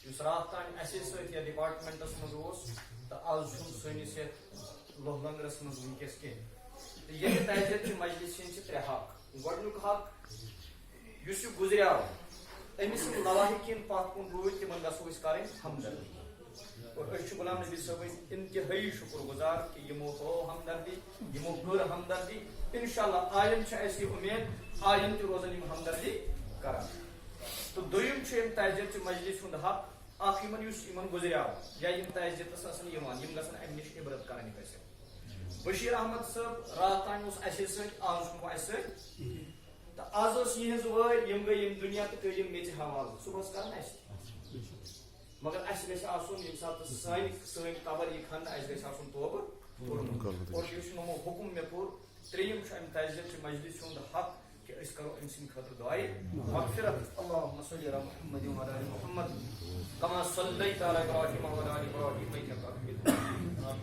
اس رات تان اسی سۭتۍ یا ڈپارٹمنٹس منٛز اوس تہٕ آز چھُنہٕ سٲنِس یتھ لوہ لنگرس منٛز وٕنکیٚس کینٛہہ تہٕ ییٚتہِ تعزیت مجلس چھِ ترٛےٚ حق گۄڈنیُک حق یُس یہِ گُزریٛاو أمِس یِم لواحقیٖن پتھ کُن روٗدۍ تِمن گژھو أسۍ کَرٕنۍ ہمدردی اور أسۍ چھِ غلام نبی صٲبٕنۍ انتہٲیی شُکر گُزار کہ یِمو ہو ہمدردی یِمو کٔر ہمدردی انشاءاللہ آیِنٛدٕ چھِ اَسہِ یہِ اُمید آیِنٛدٕ تہِ روزن یِم ہمدردی کران تہٕ دوٚیِم چھُ اَمہِ تعزیت مجلس ہُنٛد حق اکھ یِمن یُس یِمن گُزریٛاو یا یِم تعزیتس آسن یِوان یِم گژھن اَمہِ نِش عبرت کرٕنۍ حٲصِل بشیٖر احمد صٲب راتھ تانۍ اوس اَسے سۭتۍ آز چھُنہٕ وۄنۍ اَسہِ سۭتۍ تہٕ آز ٲس یِہٕنٛز وٲرۍ یِم گٔے ییٚمہِ دُنیا تہٕ کٔرۍ یِم میٚژِ حوالہٕ صُبحس کرن اَسہِ مگر اَسہِ گژھِ آسُن ییٚمہِ ساتہٕ سٲنۍ قبر یی کھننہٕ اَسہِ گژھِ آسُن توبہٕ کوٚرمُت اور یُس یِمو حُکُم مےٚ کوٚر ترٛیٚیِم چھُ اَمہِ تعزیت مجلس ہُنٛد حق کہ أسۍ کرو أمۍ سٕنٛدِ خٲطرٕ دُعاے مغفرت اللهم صل علی محمد وعلی آل محمد كما صليت على ابراهيم وعلى ال ابراهيم